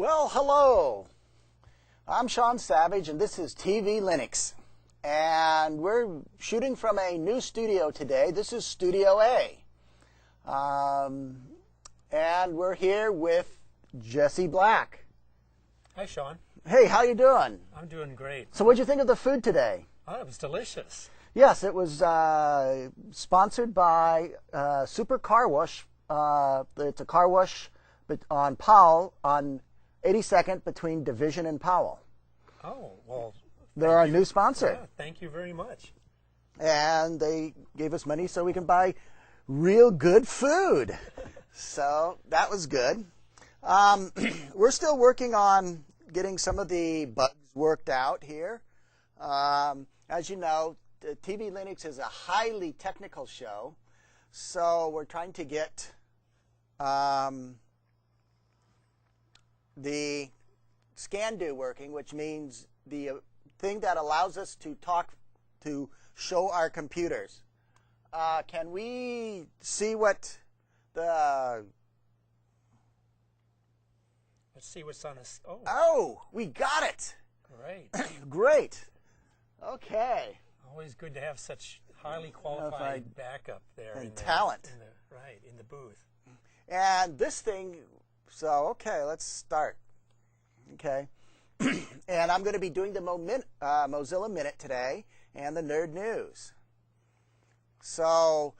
Well, hello. I'm Shaun Savage, and this is TVLinux. And we're shooting from a new studio today. This is Studio A. And we're here with Jesse Black. Hi, Shaun. Hey, how you doing? I'm doing great. So what'd you think of the food today? Oh, it was delicious. Yes, it was sponsored by Super Car Wash. It's a car wash on Powell on 82nd between Division and Powell. Oh, well. They're our new sponsor. Yeah, thank you very much. And they gave us money so we can buy real good food. So that was good. We're still working on getting some of the bugs worked out here. As you know, TVLinux is a highly technical show. So we're trying to get the scan-do working, which means the thing that allows us to show our computers. Can we see what the... Let's see what's on this. Oh, we got it. Great. Great. Okay. Always good to have such highly qualified backup there. And talent. In the booth. And this thing, so, okay, let's start. Okay. And I'm going to be doing the Mozilla Minute today and the Nerd News. So,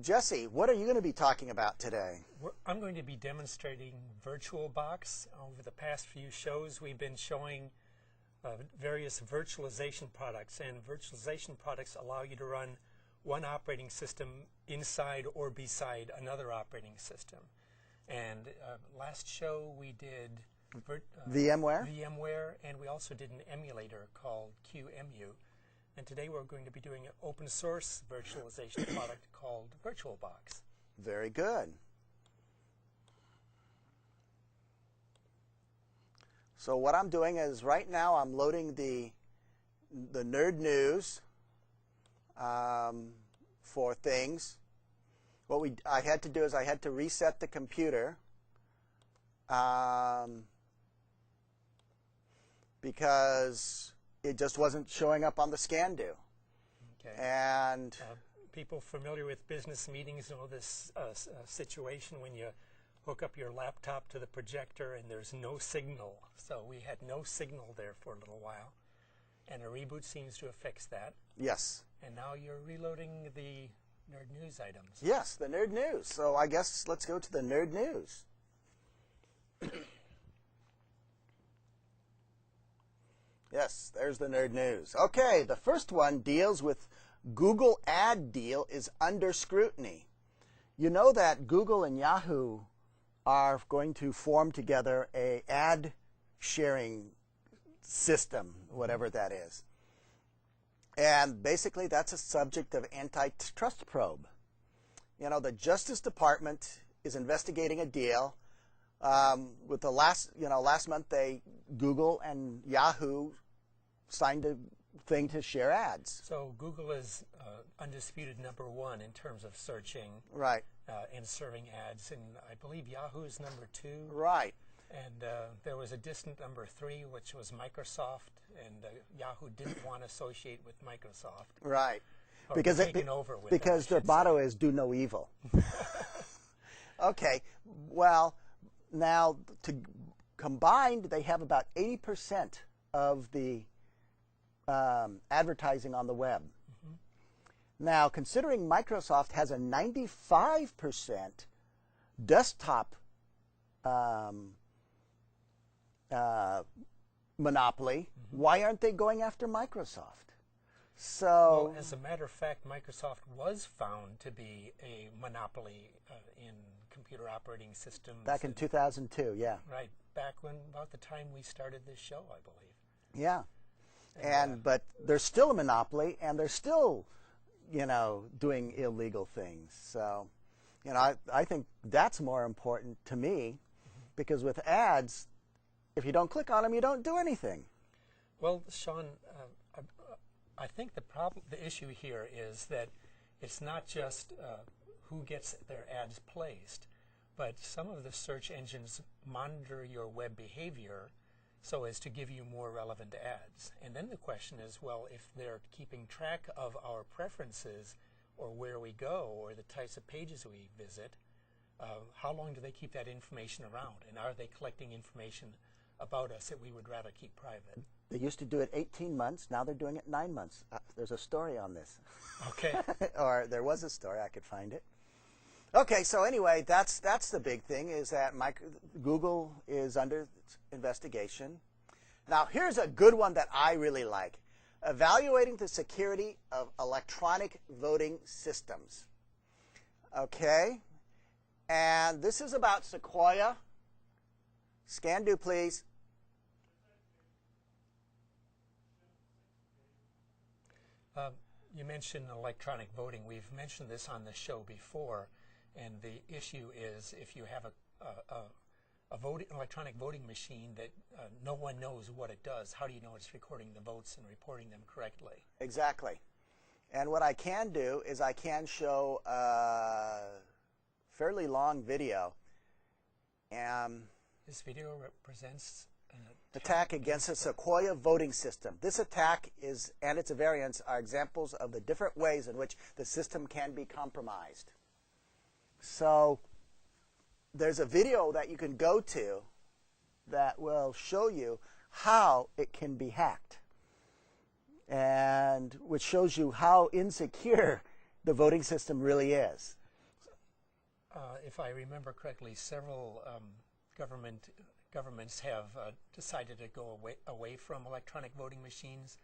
Jesse, what are you going to be talking about today? I'm going to be demonstrating VirtualBox. Over the past few shows, we've been showing various virtualization products, and virtualization products allow you to run one operating system inside or beside another operating system. And last show we did VMware, and we also did an emulator called QEMU. And today we're going to be doing an open source virtualization product called VirtualBox. Very good. So what I'm doing is right now I'm loading the Nerd News for things. What I had to do is I had to reset the computer because it just wasn't showing up on the scan-do. Okay. And people familiar with business meetings know this situation when you hook up your laptop to the projector and there's no signal. So we had no signal there for a little while. And a reboot seems to have fixed that. Yes. And now you're reloading the Nerd News items. Yes, the Nerd News. So I guess let's go to the Nerd News. Yes, there's the Nerd News. Okay, the first one deals with Google ad deal is under scrutiny. You know that Google and Yahoo are going to form together a ad sharing system, whatever that is. And basically that's a subject of antitrust probe. You know, the Justice Department is investigating a deal with the last month Google and Yahoo signed a thing to share ads. So Google is undisputed #1 in terms of searching Right. And serving ads, and I believe Yahoo is #2. Right. And there was a distant #3, which was Microsoft, and Yahoo didn't want to associate with Microsoft. Right. Or Because taken over with because their motto is do no evil. Okay. Well, now combined, they have about 80% of the advertising on the web. Mm-hmm. Now, considering Microsoft has a 95% desktop monopoly, mm-hmm. Why aren't they going after Microsoft? So, well, as a matter of fact, Microsoft was found to be a monopoly in computer operating systems. Back in 2002, yeah. Right, back when about the time we started this show, I believe. Yeah. But they're still a monopoly, and they're still, doing illegal things. So, I think that's more important to me, because with ads, if you don't click on them, you don't do anything. Well, Shaun, I think the issue here is that it's not just who gets their ads placed, but some of the search engines monitor your web behavior so as to give you more relevant ads. And then the question is, well, if they're keeping track of our preferences or where we go or the types of pages we visit, how long do they keep that information around? And are they collecting information about us that we would rather keep private? They used to do it 18 months. Now they're doing it 9 months. There's a story on this. Okay. Or there was a story. I could find it. Okay, so anyway, that's the big thing, is that Google is under investigation. Now, here's a good one that I really like. Evaluating the security of electronic voting systems. Okay? And this is about Sequoia. Scan do, please. You mentioned electronic voting. We've mentioned this on the show before, and the issue is if you have an electronic voting machine that no one knows what it does, how do you know it's recording the votes and reporting them correctly? Exactly. And what I can do is I can show a fairly long video. This video represents an attack against a Sequoia voting system. This attack and its variants are examples of the different ways in which the system can be compromised. So there's a video that you can go to that will show you how it can be hacked, and which shows you how insecure the voting system really is. If I remember correctly, several governments have decided to go away from electronic voting machines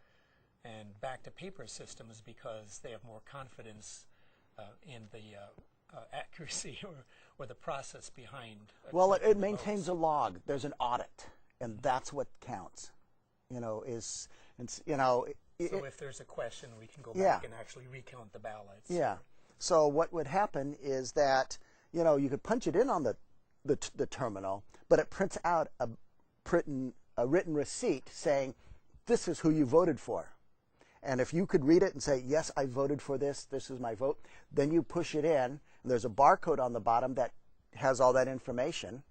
and back to paper systems because they have more confidence in the accuracy or the process behind. Well, it maintains a log. There's an audit, and that's what counts. So if there's a question, we can go back and actually recount the ballots. Yeah. So what would happen is that you could punch it in on the terminal, but it prints out a written receipt saying this is who you voted for. And if you could read it and say, yes, I voted for this, this is my vote, then you push it in, and there's a barcode on the bottom that has all that information.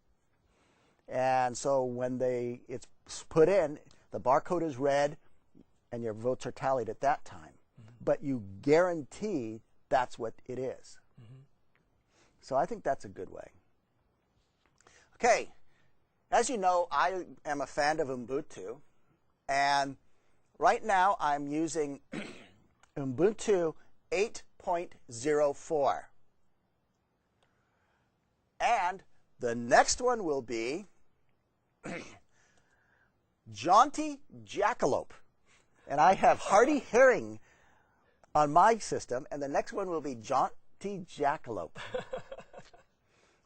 And so when it's put in, the barcode is read, and your votes are tallied at that time. Mm-hmm. But you guarantee that's what it is. Mm-hmm. So I think that's a good way. Okay, as you know, I am a fan of Ubuntu, and right now I'm using Ubuntu 8.04. And the next one will be Jaunty Jackalope. And I have Hardy Herring on my system, and the next one will be Jaunty Jackalope.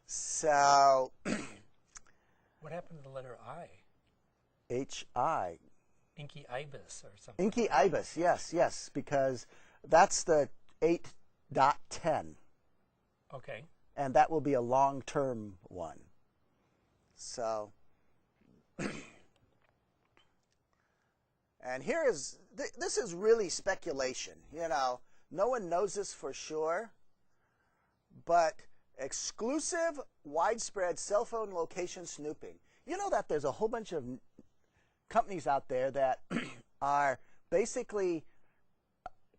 So what happened to the letter I? H-I. Inky Ibis or something. Inky Ibis, yes, because that's the 8.10. Okay. And that will be a long-term one. So, and this is really speculation. No one knows this for sure, but exclusive widespread cell phone location snooping. You know that there's a whole bunch of companies out there that are basically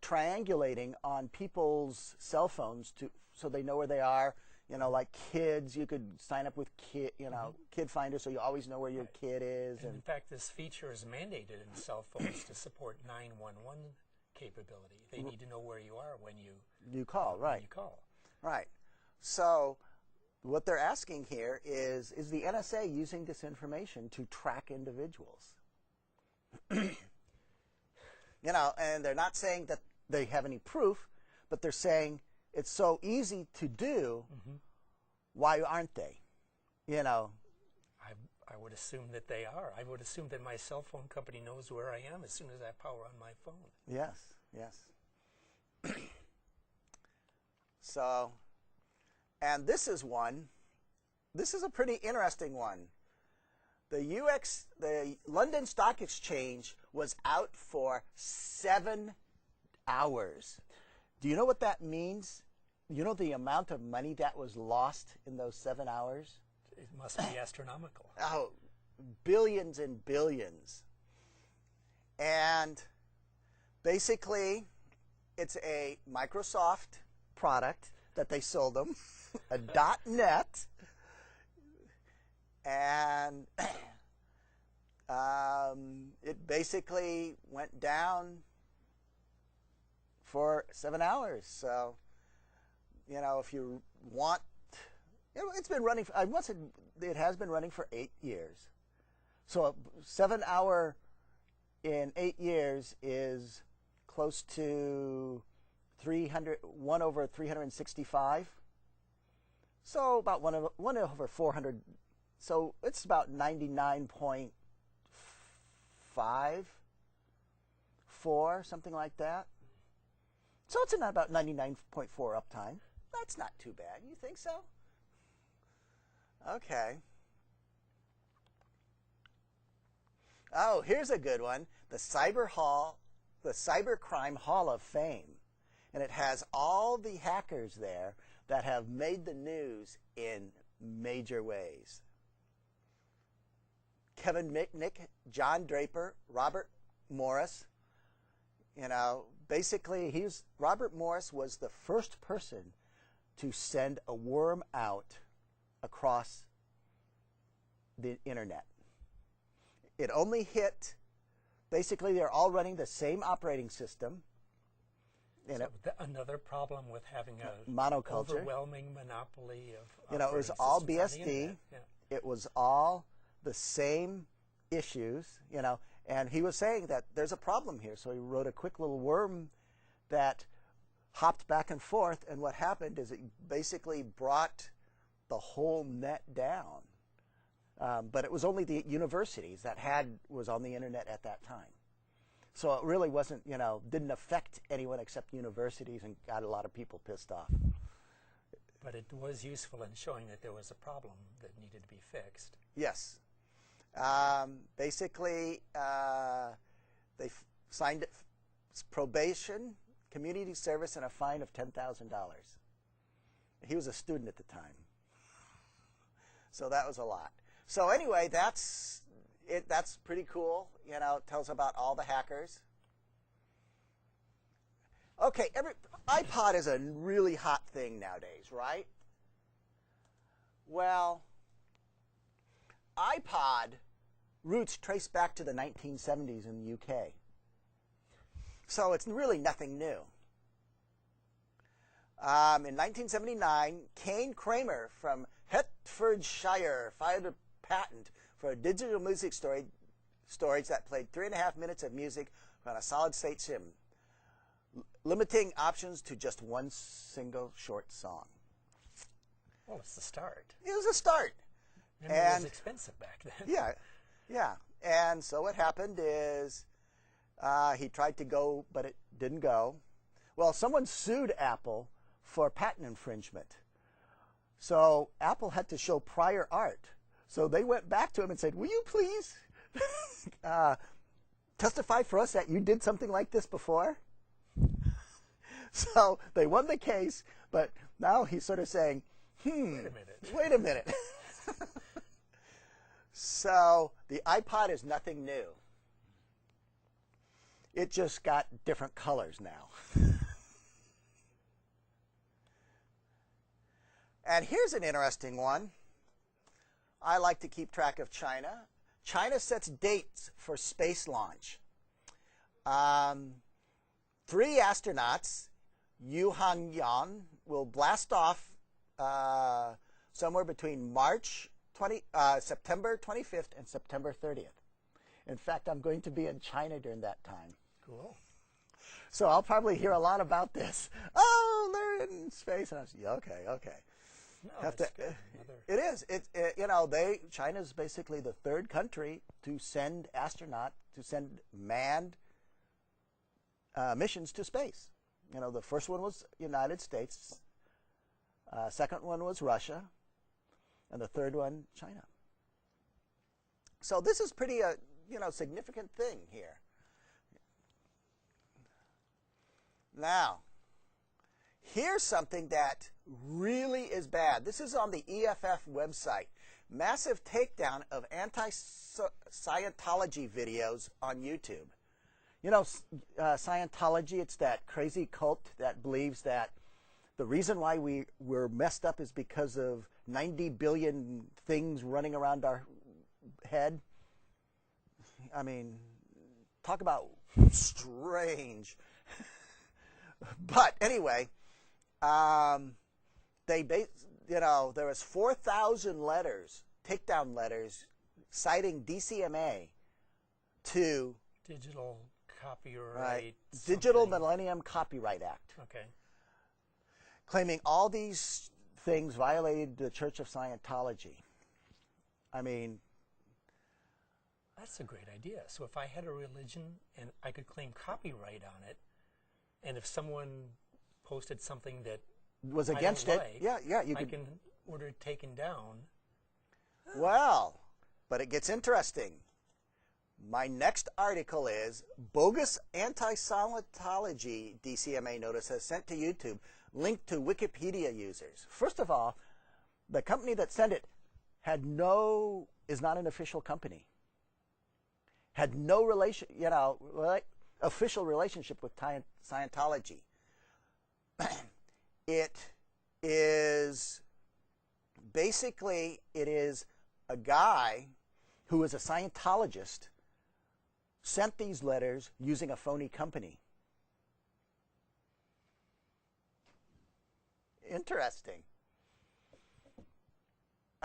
triangulating on people's cell phones so they know where they are. Like kids, you could sign up with Kid Finder, so you always know where your kid is. And in fact, this feature is mandated in cell phones to support 911 capability. They need to know where you are when you call, right? When you call. Right. So what they're asking here is the NSA using this information to track individuals? And they're not saying that they have any proof, but they're saying it's so easy to do. Mm-hmm. Why aren't they? I would assume that they are. I would assume that my cell phone company knows where I am as soon as I have power on my phone. Yes. So, and this is a pretty interesting one. The London Stock Exchange was out for 7 hours. Do you know what that means you know the amount of money that was lost in those 7 hours? It must be astronomical. Oh, billions and billions. And basically, it's a Microsoft product that they sold them, a .NET, and it basically went down for 7 hours. So, you know, if you want, it's been running. It has been running for 8 years. So a 7 hour in 8 years is close to 1 over 365. So about 1 over 400. So it's about 99.54, something like that. So it's about 99.4 uptime. That's not too bad. You think so? Okay. Oh, here's a good one. The Cybercrime Hall of Fame. And it has all the hackers there that have made the news in major ways. Kevin Mitnick, John Draper, Robert Morris. You know, basically, Robert Morris was the first person to send a worm out across the internet. It only hit, basically, they're all running the same operating system. So another problem with having a monoculture, overwhelming monopoly of, you know, it was all BSD. Yeah. It was all the same issues, you know, and he was saying that there's a problem here. So he wrote a quick little worm that hopped back and forth, and what happened is it basically brought the whole net down. But it was only the universities that was on the internet at that time. So it really wasn't, you know, didn't affect anyone except universities and got a lot of people pissed off. But it was useful in showing that there was a problem that needed to be fixed. Yes. Basically, they signed probation, community service, and a fine of $10,000. He was a student at the time. So that was a lot. So anyway, that's it. That's pretty cool. You know, it tells about all the hackers. Okay, iPod is a really hot thing nowadays, right? Well, iPod roots trace back to the 1970s in the UK. So it's really nothing new. In 1979, Kane Kramer from Hertfordshire filed a patent for a digital music storage that played 3.5 minutes of music on a solid-state SIM, limiting options to just one single short song. Well, it's the start. It was a start. And it was expensive back then. Yeah, yeah. And so what happened is he tried to go, but it didn't go. Well, someone sued Apple for patent infringement. So Apple had to show prior art. So they went back to him and said, will you please testify for us that you did something like this before? So they won the case, but now he's sort of saying, wait a minute. So the iPod is nothing new. It just got different colors now. And here's an interesting one. I like to keep track of China. China sets dates for space launch. 3 astronauts, Yu Hangyan, will blast off somewhere between September 25th and September 30th. In fact, I'm going to be in China during that time. Cool. So I'll probably hear a lot about this. Oh, they're in space. And I was, yeah, okay. No, that's good. It is. You know, China's basically the 3rd country to send manned missions to space. You know, the first one was United States, second one was Russia, and the third one, China. So this is pretty, significant thing here. Now, Here's something that really is bad. This is on the EFF website. Massive takedown of anti-Scientology videos on YouTube. You know, Scientology, it's that crazy cult that believes that the reason why we're messed up is because of 90 billion things running around our head. I mean, talk about strange. But anyway, there was 4,000 letters, takedown letters, citing DCMA to Digital Copyright. Digital Millennium Copyright Act. Okay. Claiming all these things violated the Church of Scientology. I mean, that's a great idea. So if I had a religion and I could claim copyright on it, and if someone posted something that was against it, I can order it taken down. Well, but it gets interesting. My next article is bogus anti-Scientology DCMA notice has sent to YouTube, linked to Wikipedia users. First of all, the company that sent it is not an official company. Had no official relationship with Scientology. It is a guy who is a Scientologist sent these letters using a phony company. Interesting.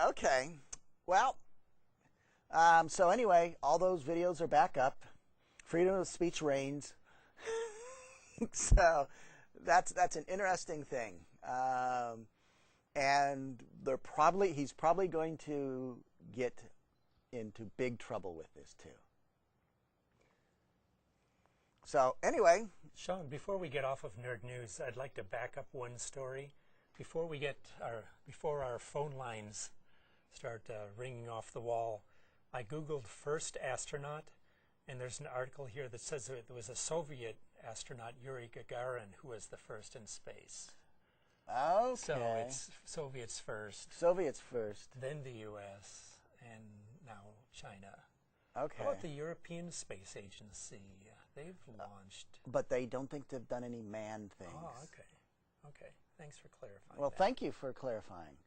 Okay. Well, so anyway, all those videos are back up. Freedom of speech reigns. So that's an interesting thing. And he's probably going to get into big trouble with this too. So anyway, Shaun, before we get off of Nerd News, I'd like to back up one story before our phone lines start ringing off the wall. I googled first astronaut, and there's an article here that says that there was a Soviet astronaut, Yuri Gagarin, who was the first in space. Okay. So it's Soviets first. Soviets first. Then the U.S. and now China. Okay. How about the European Space Agency? They've launched. But they don't think they've done any manned things. Oh, okay. Okay. Thanks for clarifying. Well, thank you for clarifying.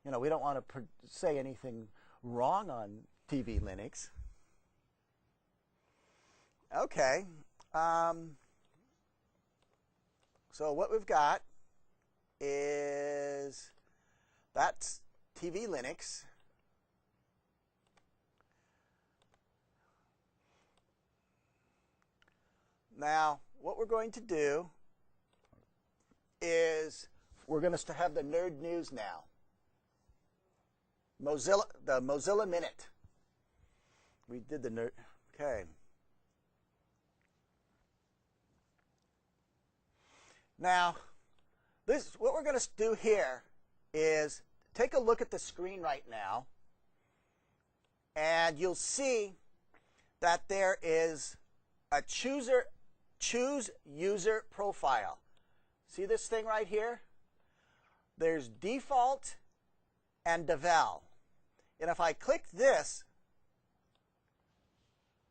You know, we don't want to say anything wrong on TVLinux. Okay. So what we've got is that's TVLinux. Now, what we're going to do is we're going to have the nerd news now. The Mozilla Minute. We did the nerd. Okay. Now, what we're going to do here is take a look at the screen right now, and you'll see that there is a choose user profile. See this thing right here? There's default and DWP. And if I click this,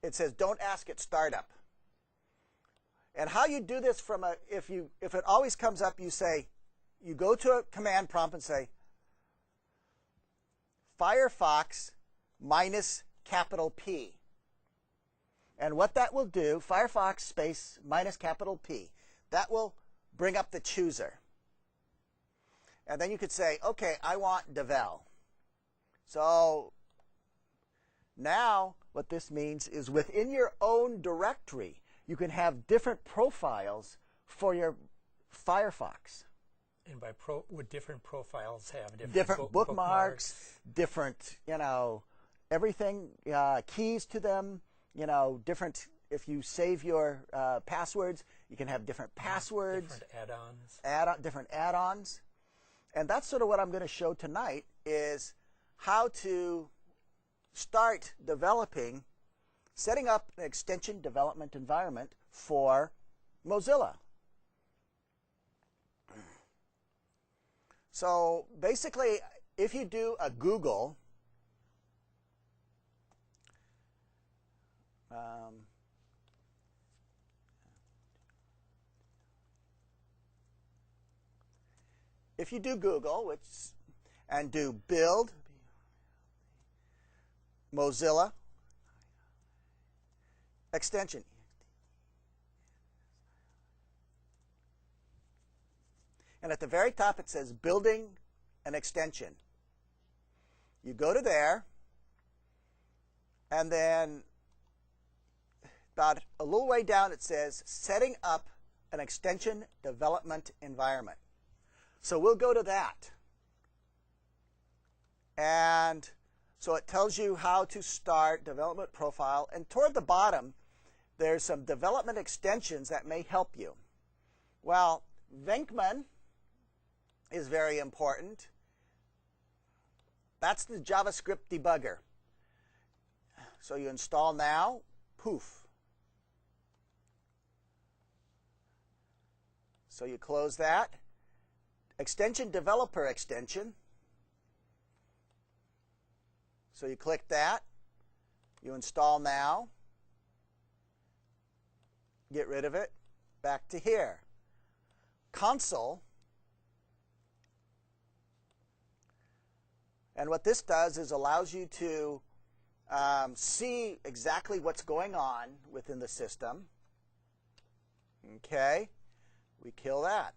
it says don't ask at startup. And how you do this if it always comes up, you go to a command prompt and say Firefox minus capital P. And what that will do, Firefox space minus capital P, that will bring up the chooser. And then you could say, okay, I want DWP. So now what this means is within your own directory, you can have different profiles for your Firefox. And would different profiles have different bookmarks, different, everything, keys to them, different. If you save your passwords, you can have different passwords. Different add-ons. Different add-ons. And that's sort of what I'm going to show tonight is how to start setting up an extension development environment for Mozilla. So basically, if you do a Google, if you do Google, and do build Mozilla extension, and at the very top it says building an extension. You go to there, and then about a little way down it says setting up an extension development environment. So we'll go to that. And so it tells you how to start development profile. And toward the bottom, there's some development extensions that may help you. Well, Venkman is very important. That's the JavaScript debugger. So you install now, poof. So you close that. Extension developer extension. So you click that. You install now. Get rid of it. Back to here. Console. And what this does is allows you to see exactly what's going on within the system. Okay. We kill that.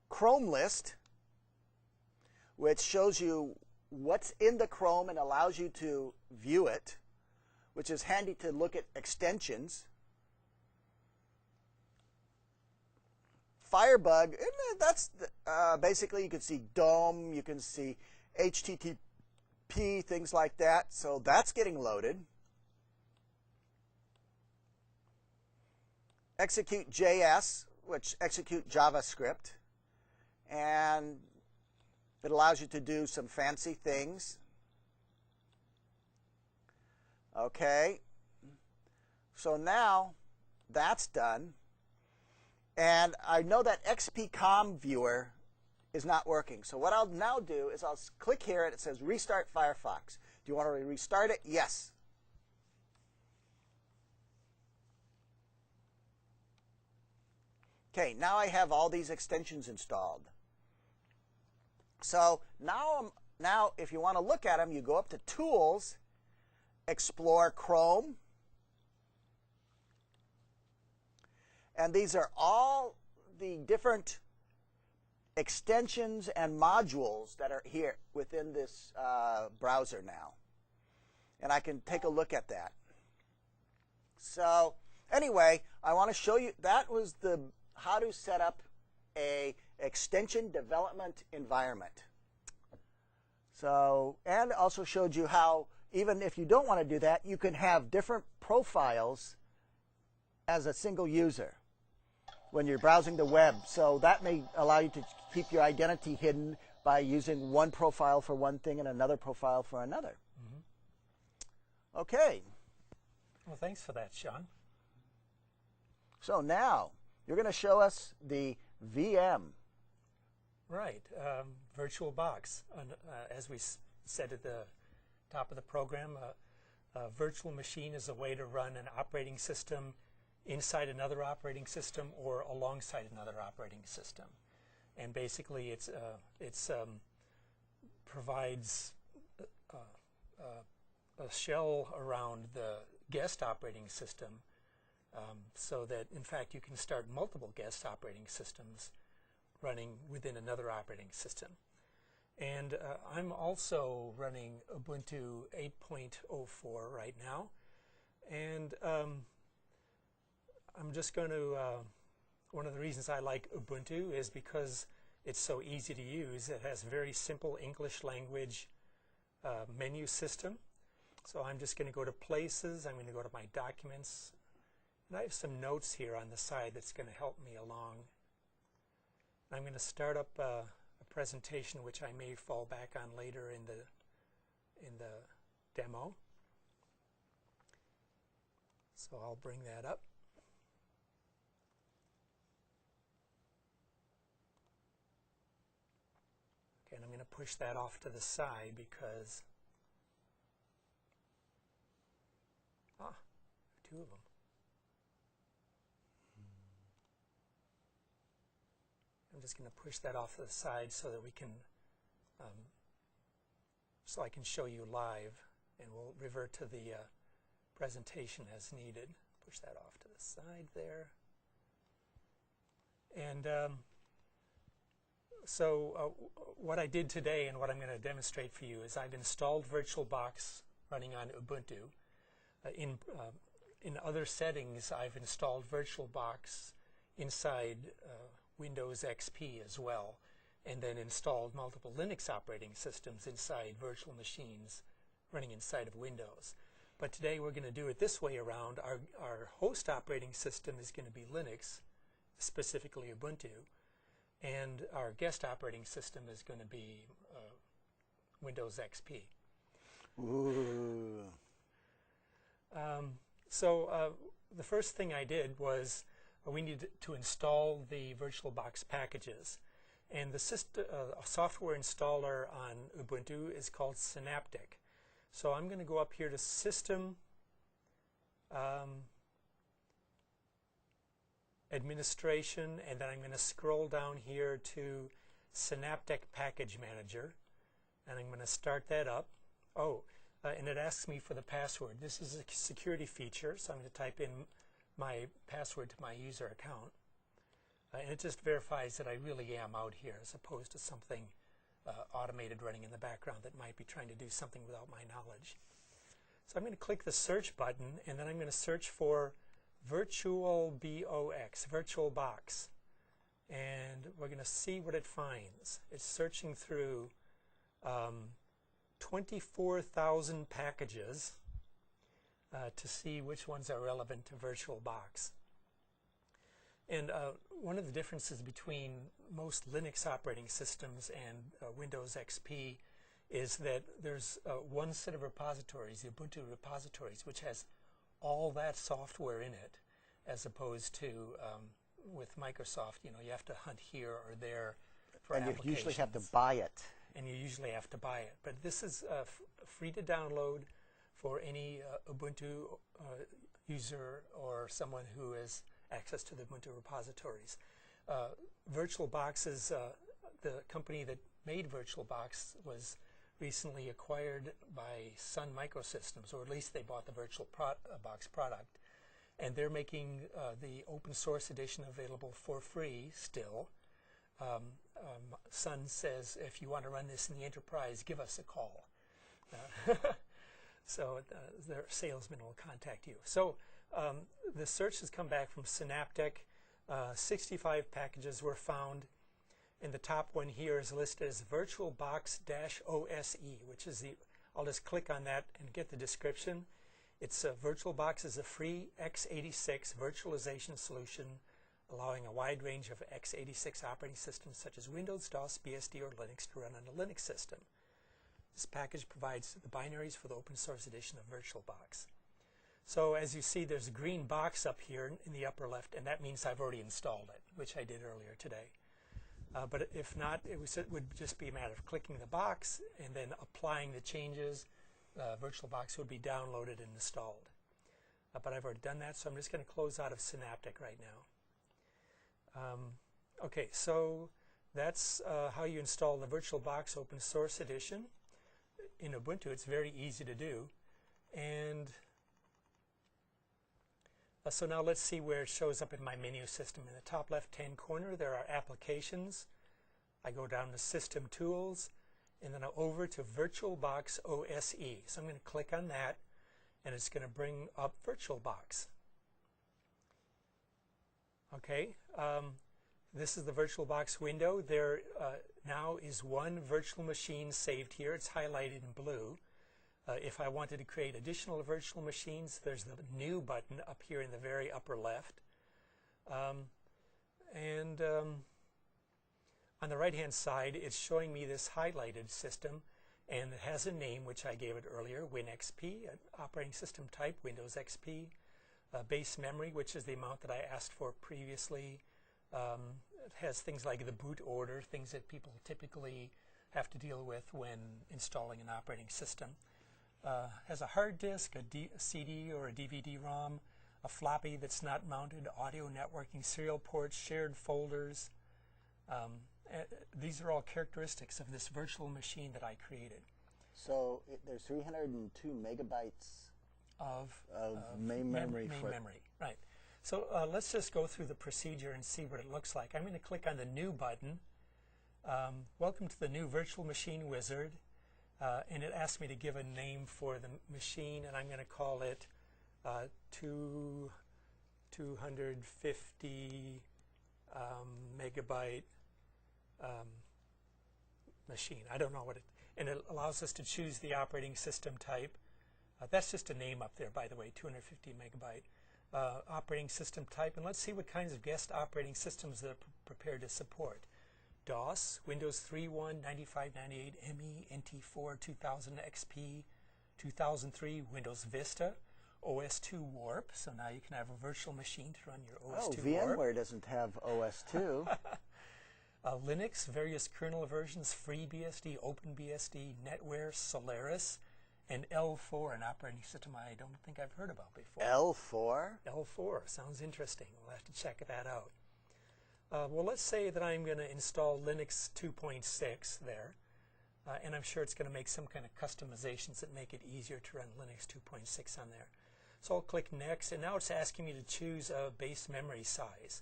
Chrome list, which shows you what's in the Chrome and allows you to view it, which is handy to look at extensions. Firebug, that's basically you can see DOM, you can see HTTP, things like that. So that's getting loaded. Execute JS, which execute JavaScript. And it allows you to do some fancy things. Okay. So now that's done. And I know that XPCOM viewer is not working. So what I'll now do is I'll click here and it says Restart Firefox. Do you want to restart it? Yes. Okay, now I have all these extensions installed. So now if you want to look at them, you go up to Tools, Explore Chrome. And these are all the different extensions and modules that are here within this browser now. And I can take a look at that. So anyway, I want to show you, that was the how to set up a extension development environment. So, and also showed you how, even if you don't want to do that, you can have different profiles as a single user when you're browsing the web. So that may allow you to keep your identity hidden by using one profile for one thing and another profile for another. Mm-hmm. Okay. Well, thanks for that, Shaun. So now you're going to show us the VM. Right. VirtualBox. As we said at the top of the program, a virtual machine is a way to run an operating system inside another operating system or alongside another operating system. And basically it provides a shell around the guest operating system so that, in fact, you can start multiple guest operating systems running within another operating system. And I'm also running Ubuntu 8.04 right now. And I'm just going to, one of the reasons I like Ubuntu is because it's so easy to use. It has a very simple English language menu system. So I'm just going to go to Places. I'm going to go to my Documents. And I have some notes here on the side that's going to help me along. I'm going to start up a presentation which I may fall back on later in the demo. So I'll bring that up. to push that off to the side because two of them. I'm just going to push that off to the side so that we can, so I can show you live, and we'll revert to the presentation as needed. Push that off to the side there. And so what I did today and what I'm going to demonstrate for you is I've installed VirtualBox running on Ubuntu. In other settings, I've installed VirtualBox inside Windows XP as well, and then installed multiple Linux operating systems inside virtual machines running inside of Windows. But today we're going to do it this way around. Our host operating system is going to be Linux, specifically Ubuntu, and our guest operating system is going to be Windows XP. Ooh. So the first thing I did was we needed to install the VirtualBox packages. And the software installer on Ubuntu is called Synaptic. So I'm going to go up here to System, Administration, and then I'm going to scroll down here to Synaptic Package Manager, and I'm going to start that up. And it asks me for the password. This is a security feature, so I'm going to type in my password to my user account. And it just verifies that I really am out here as opposed to something automated running in the background that might be trying to do something without my knowledge. So I'm going to click the search button, and then I'm going to search for VirtualBox. And we're going to see what it finds. It's searching through 24,000 packages to see which ones are relevant to VirtualBox. And one of the differences between most Linux operating systems and Windows XP is that there's one set of repositories, the Ubuntu repositories, which has all that software in it, as opposed to with Microsoft, you have to hunt here or there for applications. And you usually have to buy it. And you usually have to buy it. But this is free to download for any Ubuntu user or someone who has access to the Ubuntu repositories. VirtualBox is the company that made VirtualBox was recently acquired by Sun Microsystems, or at least they bought the VirtualBox product. And they're making the open source edition available for free still. Sun says, if you want to run this in the enterprise, give us a call. So their salesman will contact you. So the search has come back from Synaptic. 65 packages were found. And the top one here is listed as VirtualBox-OSE, which is I'll just click on that and get the description. It's VirtualBox is a free x86 virtualization solution allowing a wide range of x86 operating systems such as Windows, DOS, BSD, or Linux to run on a Linux system. This package provides the binaries for the open source edition of VirtualBox. So as you see, there's a green box up here in the upper left, and that means I've already installed it, which I did earlier today. But if not, it would just be a matter of clicking the box and then applying the changes. VirtualBox would be downloaded and installed. But I've already done that, so I'm just going to close out of Synaptic right now. Okay, so that's how you install the VirtualBox Open Source Edition. In Ubuntu, it's very easy to do. And so now let's see where it shows up in my menu system. In the top left-hand corner, there are applications. I go down to System Tools, and then over to VirtualBox OSE. So I'm going to click on that, and it's going to bring up VirtualBox. Okay, this is the VirtualBox window. There now is one virtual machine saved here. It's highlighted in blue. If I wanted to create additional virtual machines, there's the New button up here in the very upper left. On the right-hand side, it's showing me this highlighted system, and it has a name, which I gave it earlier, WinXP, an operating system type, Windows XP. Base memory, which is the amount that I asked for previously. It has things like the boot order, things that people typically have to deal with when installing an operating system. Has a hard disk, a CD or a DVD-ROM, a floppy that's not mounted, audio networking, serial ports, shared folders. These are all characteristics of this virtual machine that I created. So there's 302 megabytes of main memory. Right. So let's just go through the procedure and see what it looks like. I'm going to click on the New button. Welcome to the new Virtual Machine Wizard. And it asks me to give a name for the machine, and I'm going to call it 250 megabyte machine. I don't know what it, and it allows us to choose the operating system type. That's just a name up there, by the way, 250 megabyte operating system type. And let's see what kinds of guest operating systems they're prepared to support. DOS, Windows 3.1, 9598, ME, NT4, 2000 XP, 2003, Windows Vista, OS2 Warp. So now you can have a virtual machine to run your OS2 Warp. VMware doesn't have OS2. Linux, various kernel versions, FreeBSD, OpenBSD, NetWare, Solaris, and L4, an operating system I don't think I've heard about before. L4? L4, sounds interesting. We'll have to check that out. Well, let's say that I'm going to install Linux 2.6 there, and I'm sure it's going to make some kind of customizations that make it easier to run Linux 2.6 on there. So I'll click Next, and now it's asking me to choose a base memory size.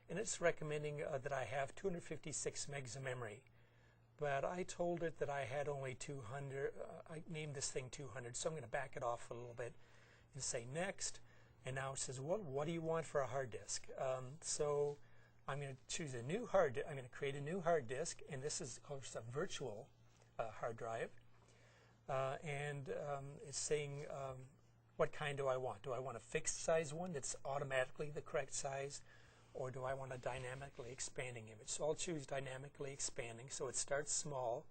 And it's recommending that I have 256 megs of memory. But I told it that I had only 200. I named this thing 200, so I'm going to back it off a little bit and say Next. And now it says, well, what do you want for a hard disk? So I'm going to choose a new hard disk. I'm going to create a new hard disk, and this is, of course, a virtual hard drive. It's saying, what kind do I want? Do I want a fixed size one that's automatically the correct size? Or do I want a dynamically expanding image? So I'll choose dynamically expanding. So it starts small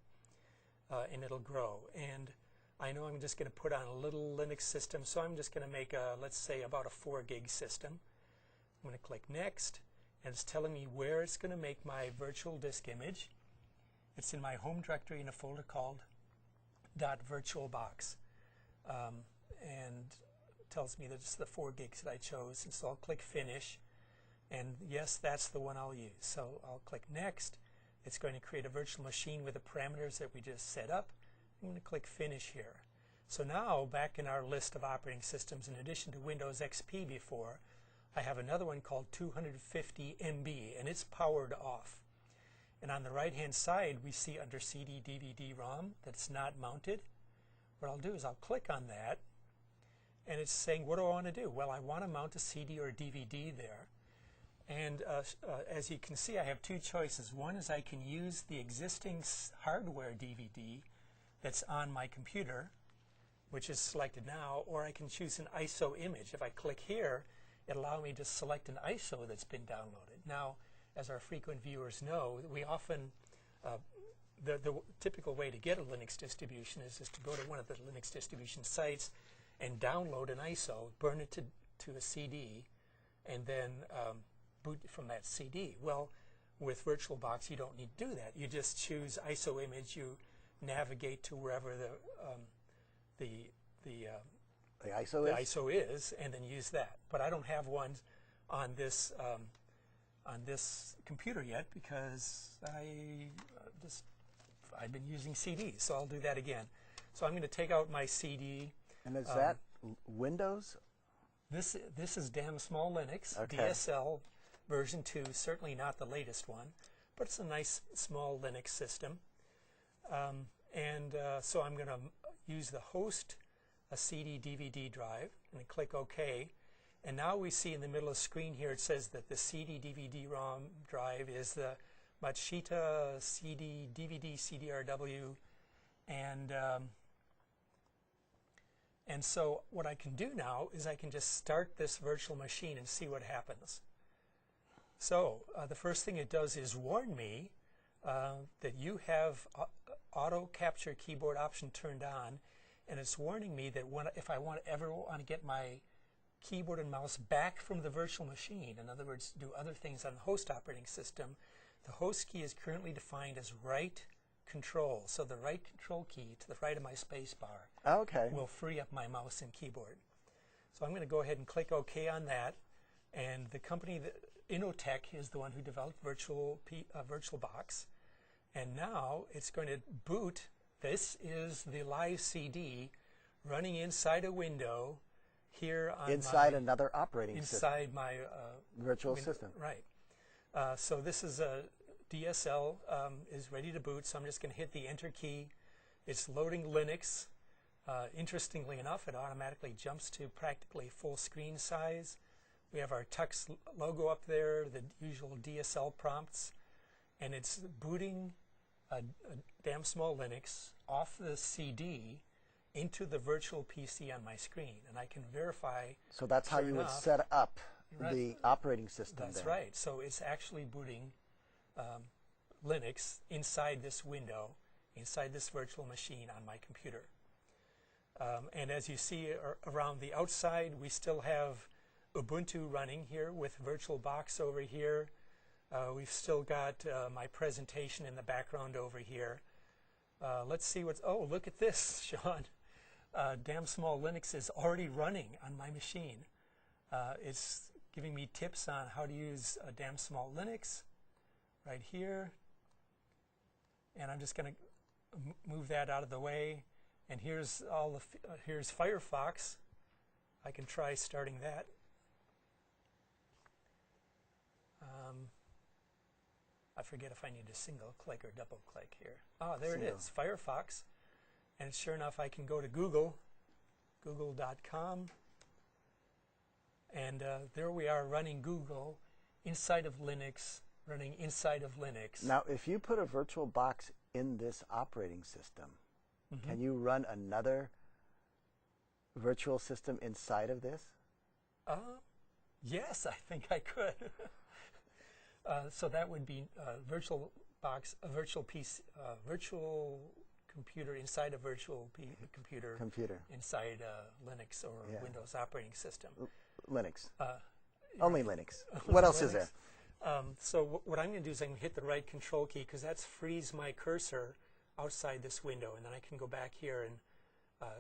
and it'll grow. And I know I'm just going to put on a little Linux system. So I'm just going to make a, let's say, about a 4 gig system. I'm going to click Next. And it's telling me where it's going to make my virtual disk image. It's in my home directory in a folder called .virtualbox. And it tells me that it's the 4 gigs that I chose. And so I'll click Finish. And yes, that's the one I'll use. So I'll click Next. It's going to create a virtual machine with the parameters that we just set up. I'm going to click Finish here. So now, back in our list of operating systems, in addition to Windows XP before, I have another one called 250 MB, and it's powered off. And on the right-hand side, we see under CD, DVD, ROM that it's not mounted. What I'll do is I'll click on that, and it's saying, what do I want to do? Well, I want to mount a CD or DVD there. And as you can see, I have two choices. One is I can use the existing hardware DVD that's on my computer, which is selected now, or I can choose an ISO image. If I click here, it'll allow me to select an ISO that's been downloaded. Now, as our frequent viewers know, we often, the typical way to get a Linux distribution is just to go to one of the Linux distribution sites and download an ISO, burn it to a CD, and then boot from that CD. Well, with VirtualBox, you don't need to do that. You just choose ISO image. You navigate to wherever the ISO is, and then use that. But I don't have one on this computer yet because I've been using CDs. So I'll do that again. So I'm going to take out my CD. And is that Windows? This is damn small Linux, okay. DSL version 2, certainly not the latest one, but it's a nice small Linux system. So I'm going to use the host, a CD DVD drive, and click OK. And now we see in the middle of the screen here it says that the CD DVD ROM drive is the Machita CD DVD CDRW, and so what I can do now is I can just start this virtual machine and see what happens. So the first thing it does is warn me that you have auto capture keyboard option turned on, and it's warning me that if I ever want to get my keyboard and mouse back from the virtual machine, in other words, do other things on the host operating system, the host key is currently defined as right control. So the right control key to the right of my space bar Okay. will free up my mouse and keyboard. So I'm going to go ahead and click OK on that. And the company, Innotech, is the one who developed VirtualBox. And now it's going to boot. This is the live CD running inside a window here on Inside another operating system. Inside my virtual system. Right. So this is a DSL is ready to boot. So I'm just going to hit the Enter key. It's loading Linux. Interestingly enough, it automatically jumps to practically full screen size. We have our Tux logo up there, the usual DSL prompts, and it's booting a damn small Linux off the CD into the virtual PC on my screen, and I can verify. So that's how you would set up the operating system. That's right. So it's actually booting Linux inside this window, inside this virtual machine on my computer. And as you see around the outside, we still have Ubuntu running here with VirtualBox over here. We've still got my presentation in the background over here. Let's see what's, oh, look at this, Shaun. Damn small Linux is already running on my machine. It's giving me tips on how to use a damn small Linux right here. And I'm just going to move that out of the way. And here's all the here's Firefox. I can try starting that. I forget if I need to single click or double click here. Oh, there it is, Firefox. And sure enough, I can go to Google, google.com. And there we are running Google inside of Linux, running inside of Linux. Now, if you put a VirtualBox in this operating system, can you run another virtual system inside of this? Yes, I think I could. So that would be VirtualBox, a virtual PC, virtual computer inside a virtual computer inside Linux or Windows operating system. Linux. Only Linux. What else is there? So what I'm going to do is I'm going to hit the right control key because that's frees my cursor outside this window, and then I can go back here and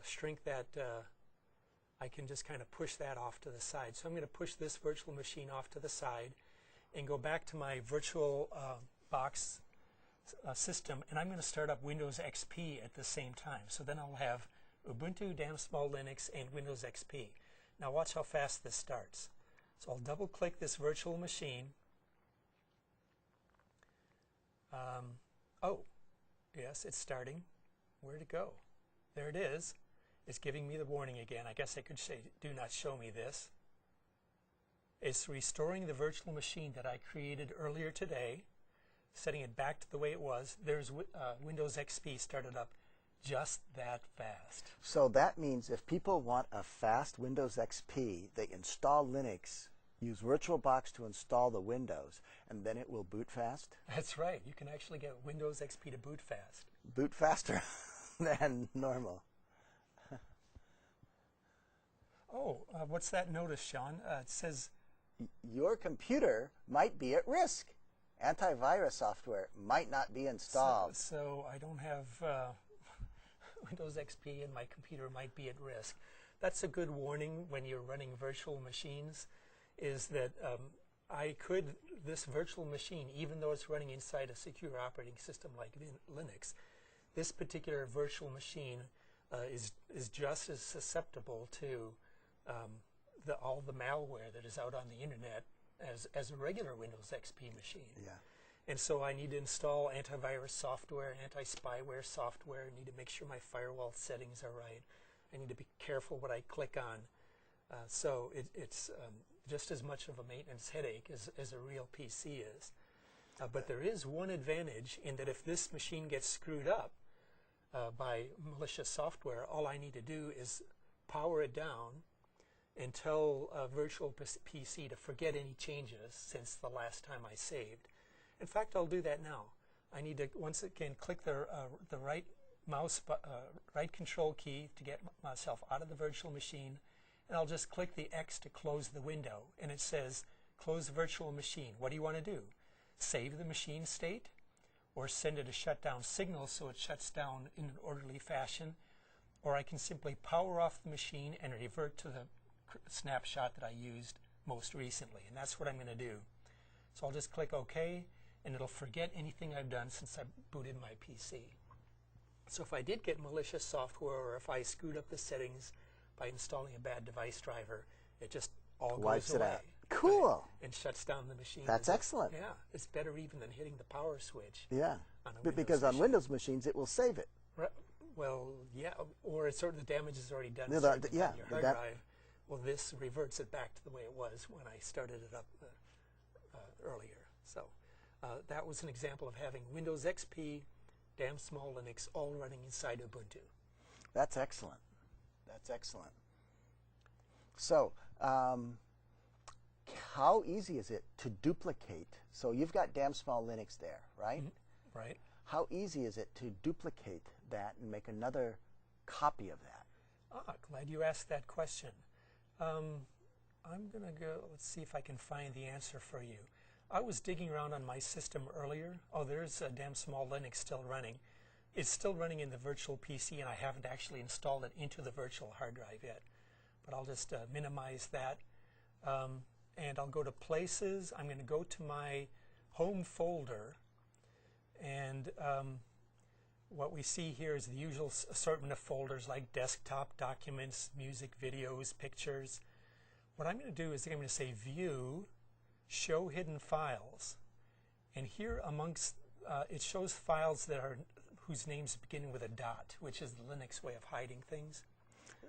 shrink that. I can just kind of push that off to the side. So I'm going to push this virtual machine off to the side and go back to my virtual box system, and I'm going to start up Windows XP at the same time. So then I'll have Ubuntu, damn small Linux, and Windows XP. Now watch how fast this starts. So I'll double click this virtual machine. Oh, yes, it's starting. Where'd it go? There it is. It's giving me the warning again. I guess I could say, do not show me this. It's restoring the virtual machine that I created earlier today, setting it back to the way it was. There's Windows XP started up just that fast. So that means if people want a fast Windows XP, they install Linux, use VirtualBox to install the Windows, and then it will boot fast? That's right. You can actually get Windows XP to boot fast. Boot faster than normal. Oh, what's that notice, Shaun? It says, your computer might be at risk. Antivirus software might not be installed. So I don't have Windows XP and my computer might be at risk. That's a good warning when you're running virtual machines, is that this virtual machine, even though it's running inside a secure operating system like Linux, this particular virtual machine is just as susceptible to all the malware that is out on the internet as a regular Windows XP machine. Yeah. And so I need to install antivirus software, anti-spyware software. I need to make sure my firewall settings are right. I need to be careful what I click on. So it's just as much of a maintenance headache as a real PC is. But there is one advantage in that if this machine gets screwed up by malicious software, all I need to do is power it down and tell virtual PC to forget any changes since the last time I saved. In fact, I'll do that now. I need to once again click the right mouse right control key to get myself out of the virtual machine, and I'll just click the X to close the window, and it says close virtual machine. What do you want to do? Save the machine state, or send it a shutdown signal so it shuts down in an orderly fashion, or I can simply power off the machine and revert to the snapshot that I used most recently, and that's what I'm going to do. So I'll just click OK, and it'll forget anything I've done since I booted my PC. So if I did get malicious software, or if I screwed up the settings by installing a bad device driver, it just all Wipes goes it away. out. Cool. And shuts down the machine. That's excellent. Yeah, it's better even than hitting the power switch. Yeah. On a But Windows because on machine. Windows machines, it will save it. Well, yeah, or it's sort of the damage is already done. Yeah, It's yeah, on your hard drive. Well, this reverts it back to the way it was when I started it up earlier. So that was an example of having Windows XP, damn small Linux, all running inside Ubuntu. That's excellent. That's excellent. So, how easy is it to duplicate? So you've got damn small Linux there, right? Mm-hmm. Right. How easy is it to duplicate that and make another copy of that? Ah, glad you asked that question. I'm going to go, let's see if I can find the answer for you. I was digging around on my system earlier. Oh, there's a damn small Linux still running. It's still running in the virtual PC, and I haven't actually installed it into the virtual hard drive yet. But I'll just minimize that. And I'll go to Places. I'm going to go to my Home folder. And what we see here is the usual assortment of folders like desktop, documents, music, videos, pictures. What I'm going to do is I'm going to say View, Show Hidden Files. And here amongst, it shows files that are whose names begin with a dot, which is the Linux way of hiding things.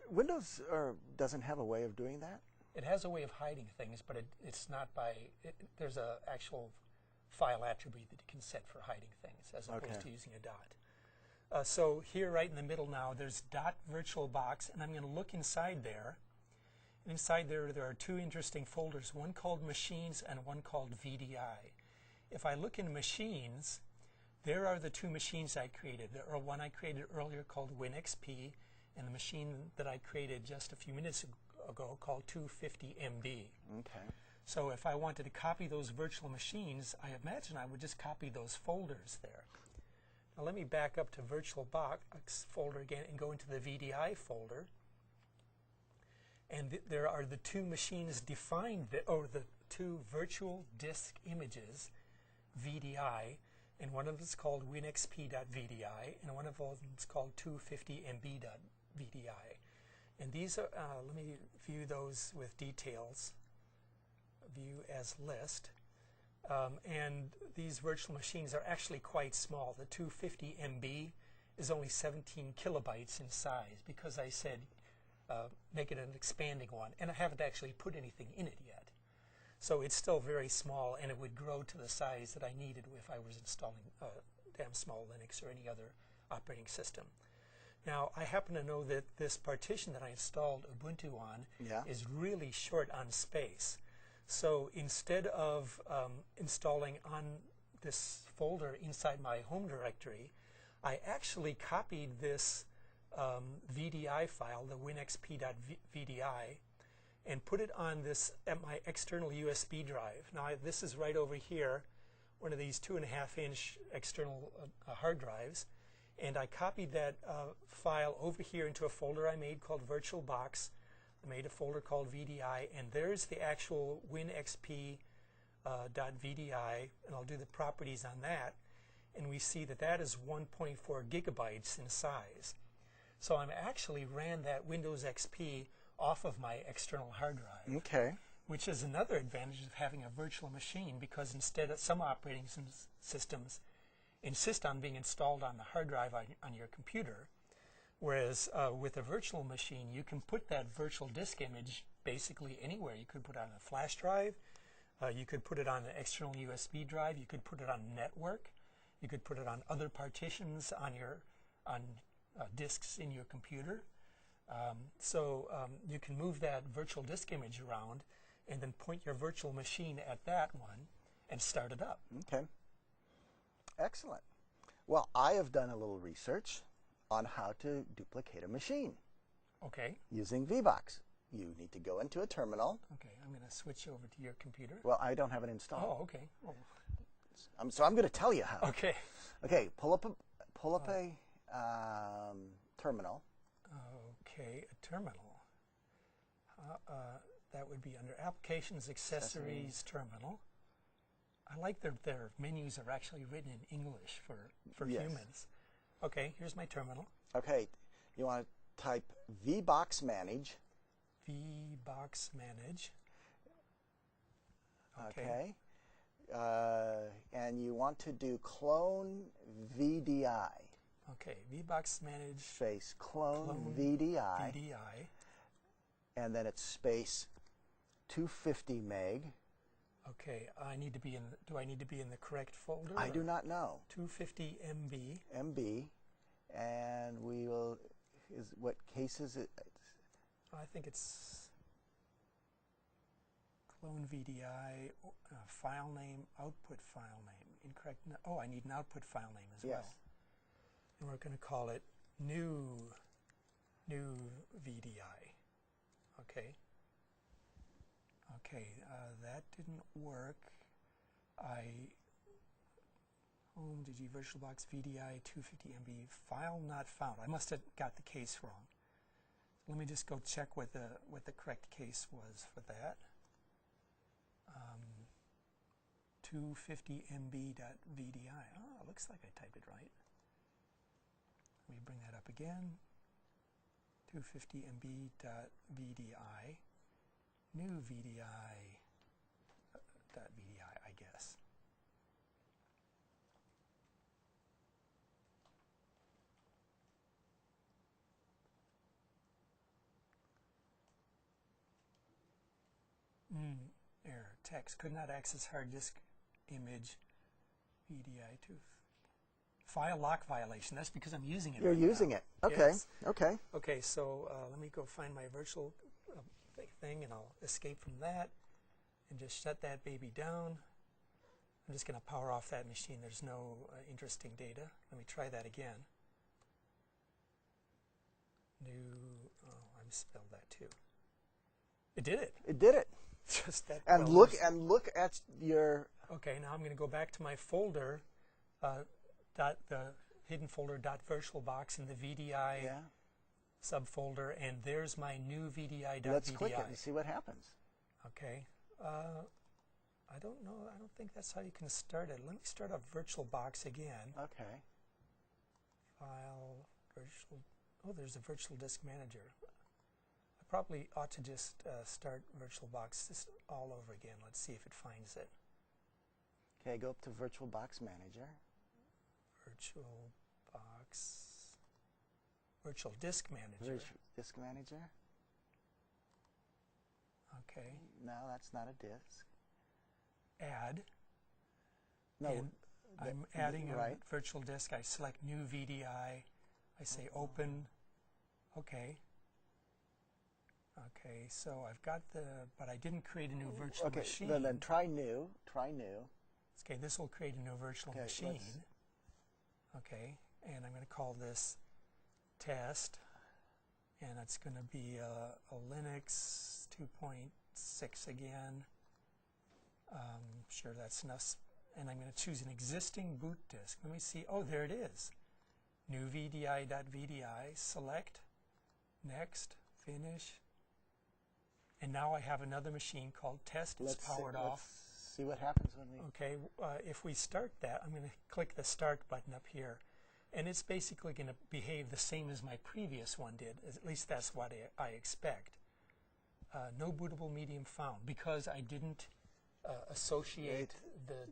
Windows doesn't have a way of doing that? It has a way of hiding things, but it's not by, there's an actual file attribute that you can set for hiding things as opposed to using a dot. So here right in the middle now, there's .virtualbox, and I'm going to look inside there. And inside there are two interesting folders, one called Machines and one called VDI. If I look in Machines, there are the two machines I created. There are one I created earlier called WinXP, and the machine that I created just a few minutes ago called 250MB. Okay. So if I wanted to copy those virtual machines, I imagine I would just copy those folders there. Now let me back up to VirtualBox folder again and go into the VDI folder. And there are the two machines defined, or the two virtual disk images, VDI, and one of them is called WinXP.VDI, and one of them is called 250MB.VDI. And these are, let me view those with details. View as list. And these virtual machines are actually quite small. The 250 MB is only 17 kilobytes in size because I said make it an expanding one, and I haven't actually put anything in it yet. So it's still very small, and it would grow to the size that I needed if I was installing damn small Linux or any other operating system. Now, I happen to know that this partition that I installed Ubuntu on is really short on space. So instead of installing on this folder inside my home directory, I actually copied this VDI file, the winxp.vdi, and put it on this at my external USB drive. Now this is right over here, one of these 2.5-inch external hard drives, and I copied that file over here into a folder I made called VirtualBox. I made a folder called VDI, and there's the actual winxp.vdi, and I'll do the properties on that, and we see that that is 1.4 gigabytes in size. So I actually ran that Windows XP off of my external hard drive. Okay. Which is another advantage of having a virtual machine, because instead of some operating systems insist on being installed on the hard drive on your computer, whereas with a virtual machine you can put that virtual disk image basically anywhere. You could put it on a flash drive, you could put it on an external USB drive, you could put it on a network, you could put it on other partitions on your disks in your computer. So you can move that virtual disk image around and then point your virtual machine at that one and start it up. Okay. Excellent. Well, I have done a little research on how to duplicate a machine. Okay. Using VBox. You need to go into a terminal. Okay, I'm going to switch over to your computer. Well, I don't have it installed. Oh, okay. Oh. So I'm going to tell you how. Okay. Okay, pull up a terminal. Okay, a terminal. That would be under Applications, Accessories, Terminal. I like their menus are actually written in English for Yes. humans. Okay, here's my terminal. Okay, you want to type VBox Manage. VBox Manage. Okay. And you want to do clone VDI. Okay, VBox Manage. Space clone VDI. VDI. And then it's space 250 meg. Okay, I need to be in. Do I need to be in the correct folder? I do not know. 250 MB. MB, and we will. What case is it? I think it's clone VDI, file name, output file name. Incorrect. Oh, I need an output file name as well. And we're going to call it new VDI. Okay. Okay, that didn't work. Home DG VirtualBox VDI 250 MB file not found. I must have got the case wrong. Let me just go check what the correct case was for that. 250 MB.VDI. Oh, it looks like I typed it right. Let me bring that up again. 250 MB.VDI. New VDI .VDI, I guess. Error. Text. Could not access hard disk image VDI to file lock violation. That's because I'm using it. You're using it. Okay. Yes. Okay. Okay, so let me go find my virtual thing, and I'll escape from that and just shut that baby down. I'm just going to power off that machine. There's no interesting data. Let me try that again. Oh, I misspelled that too. It did it. It did it. Just that. And look at your. Okay, now I'm going to go back to my folder, the hidden folder .virtualbox in the VDI subfolder, and there's my new VDI.VDI. Let's click it and see what happens. Okay. I don't know. I don't think that's how you can start it. Let me start up VirtualBox again. Okay. File, virtual. Oh, there's a virtual disk manager. I probably ought to just start VirtualBox just all over again. Let's see if it finds it. Okay, go up to VirtualBox Manager. Virtual Disk Manager. Disk Manager. Okay. No, that's not a disk. Add. No. And I'm adding a virtual disk. I select new VDI. I say open. Okay. Okay, so I've got but I didn't create a new virtual machine. Okay, then try new. Try new. Okay, this will create a new virtual machine. Okay, and I'm going to call this test, and it's going to be a Linux 2.6 again. Sure, that's enough. And I'm going to choose an existing boot disk. Let me see. Oh, there it is. New VDI.VDI. Select. Next. Finish. And now I have another machine called test. It's powered off. Let's see what happens when we... Okay, if we start that, I'm going to click the start button up here. And it's basically going to behave the same as my previous one did. At least that's what I expect. No bootable medium found because I didn't associate the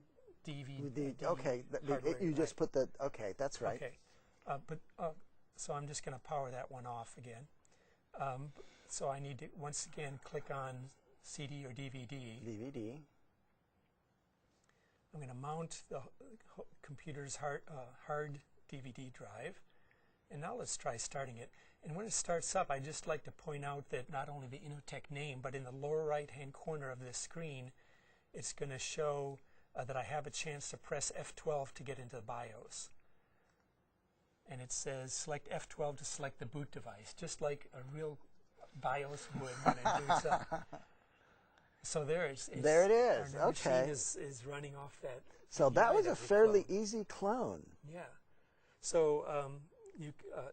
DVD. Okay, you just put the... Okay, that's right. Okay, so I'm just going to power that one off again. So I need to, once again, click on CD or DVD. DVD. I'm going to mount the computer's hard DVD drive. And now let's try starting it. And when it starts up, I'd just like to point out that not only the Inotech name, but in the lower right-hand corner of this screen, it's going to show that I have a chance to press F12 to get into the BIOS. And it says select F12 to select the boot device, just like a real BIOS would when it boots up. So there it is. There it is. Our okay. machine is running off that. So that was a fairly easy clone. Yeah. So you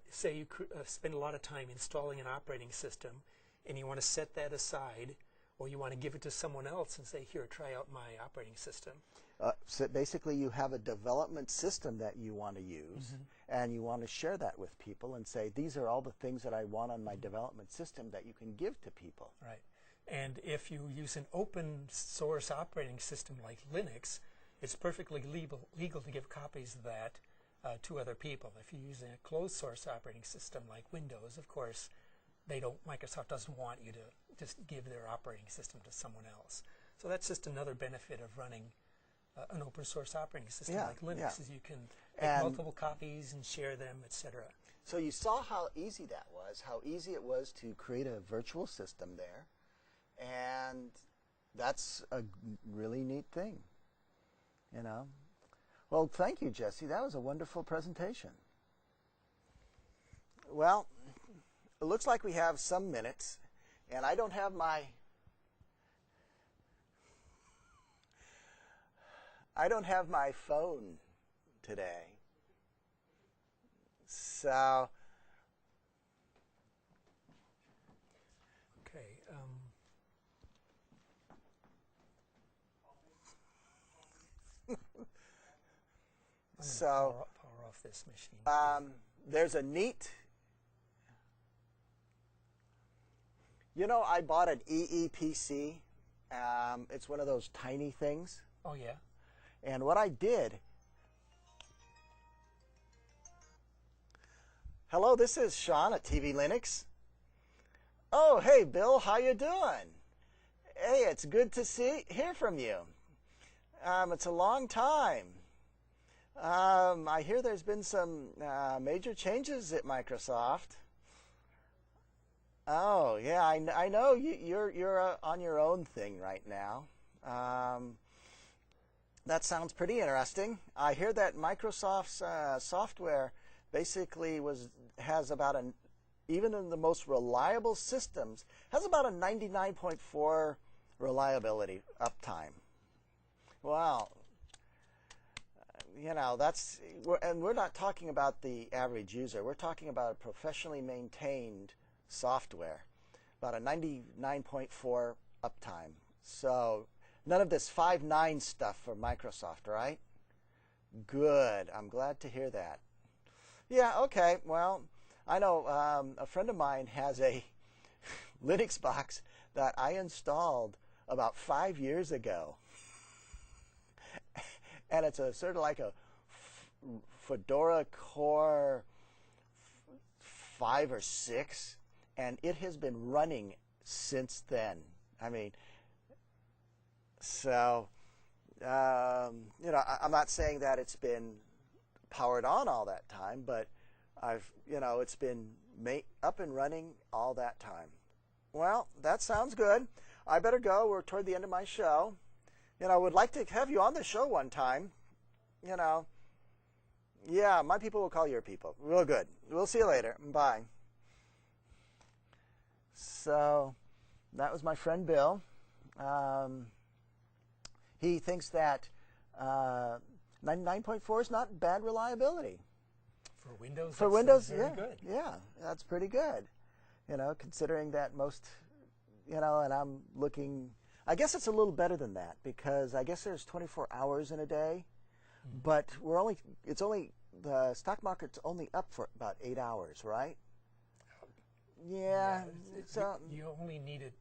say you spend a lot of time installing an operating system, and you want to set that aside, or you want to give it to someone else and say, here, try out my operating system. So basically, you have a development system that you want to use, and you want to share that with people and say, these are all the things that I want on my development system that you can give to people. Right. And if you use an open source operating system like Linux, it's perfectly legal to give copies of that to other people. If you use a closed source operating system like Windows, of course, Microsoft doesn't want you to just give their operating system to someone else. So that's just another benefit of running an open source operating system like Linux, is you can make multiple copies and share them, etc. So you saw how easy that was, how easy it was to create a virtual system there, and that's a really neat thing, you know. Well, thank you, Jesse. That was a wonderful presentation. Well, it looks like we have some minutes, and I don't have my phone today. So, okay. Power off this machine. There's a neat, you know, I bought an EEPC. It's one of those tiny things. Oh, yeah. And what I did, hello, this is Shaun at TVLinux. Oh, hey, Bill, how you doing? Hey, it's good to hear from you. It's a long time. I hear there's been some major changes at Microsoft. Oh, yeah, I know you're on your own thing right now. That sounds pretty interesting. I hear that Microsoft's software basically has about even in the most reliable systems, has about a 99.4 reliability uptime. Wow. You know, and we're not talking about the average user. We're talking about a professionally maintained software, about a 99.4 uptime. So none of this 5.9 stuff for Microsoft, right? Good. I'm glad to hear that. Yeah, okay. Well, I know a friend of mine has a Linux box that I installed about 5 years ago. And it's a sort of like a Fedora Core 5 or 6, and it has been running since then. I mean, so, you know, I'm not saying that it's been powered on all that time, but it's been up and running all that time. Well, that sounds good. I better go. We're toward the end of my show. You know, I would like to have you on the show one time. You know, yeah, my people will call your people. Real good. We'll see you later. Bye. So that was my friend Bill. He thinks that 99.4 is not bad reliability. For Windows, for Windows, very good. Yeah, that's pretty good. You know, considering that most, you know, and I'm looking, I guess it's a little better than that because I guess there's 24 hours in a day, but the stock market's only up for about 8 hours, right? Yeah. So you only need it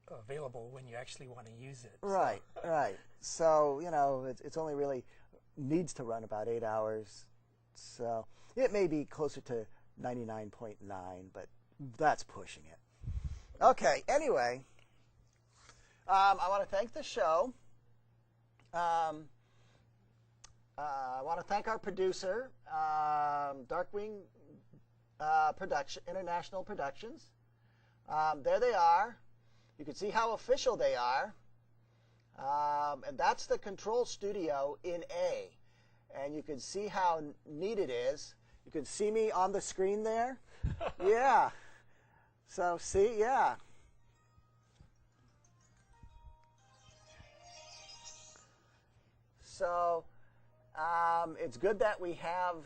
available when you actually want to use it. Right, so. Right. So, you know, it's only really needs to run about 8 hours. So it may be closer to 99.9, but that's pushing it. Okay, anyway, I want to thank the show. I want to thank our producer, Darkwing International Productions. There they are. You can see how official they are. And that's the control studio in A. And you can see how neat it is. You can see me on the screen there. Yeah. So see, yeah. So It's good that we have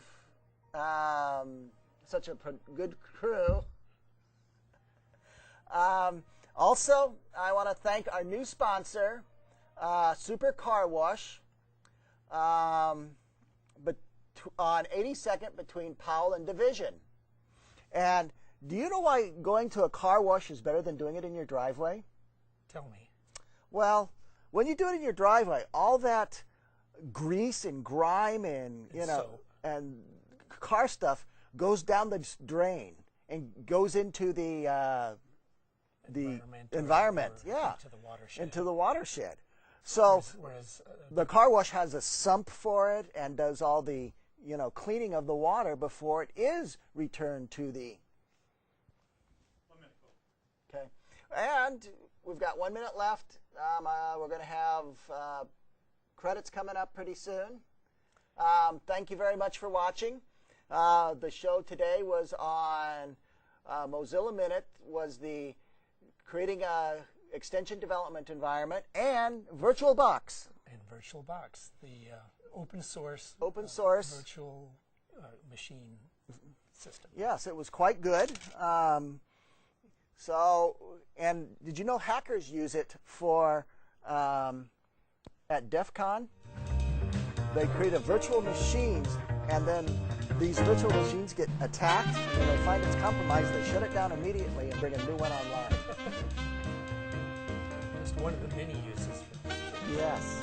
such a good crew. Also, I want to thank our new sponsor, Super Car Wash, but on 82nd between Powell and Division. And do you know why going to a car wash is better than doing it in your driveway? Tell me. Well, when you do it in your driveway, all that grease and grime and and car stuff goes down the drain and goes into the environment, yeah, into the watershed. So whereas the car wash has a sump for it and does all the cleaning of the water before it is returned to the. 1 minute. Okay, and we've got 1 minute left. We're going to have credits coming up pretty soon. Thank you very much for watching. The show today was on Mozilla Minute, was the creating a extension development environment, and VirtualBox. And VirtualBox, the open source virtual machine system. Yes, it was quite good. And did you know hackers use it for at DEF CON? They create virtual machines, and then these virtual machines get attacked, and when they find it's compromised, they shut it down immediately and bring a new one online. Just one of the many uses for Yes.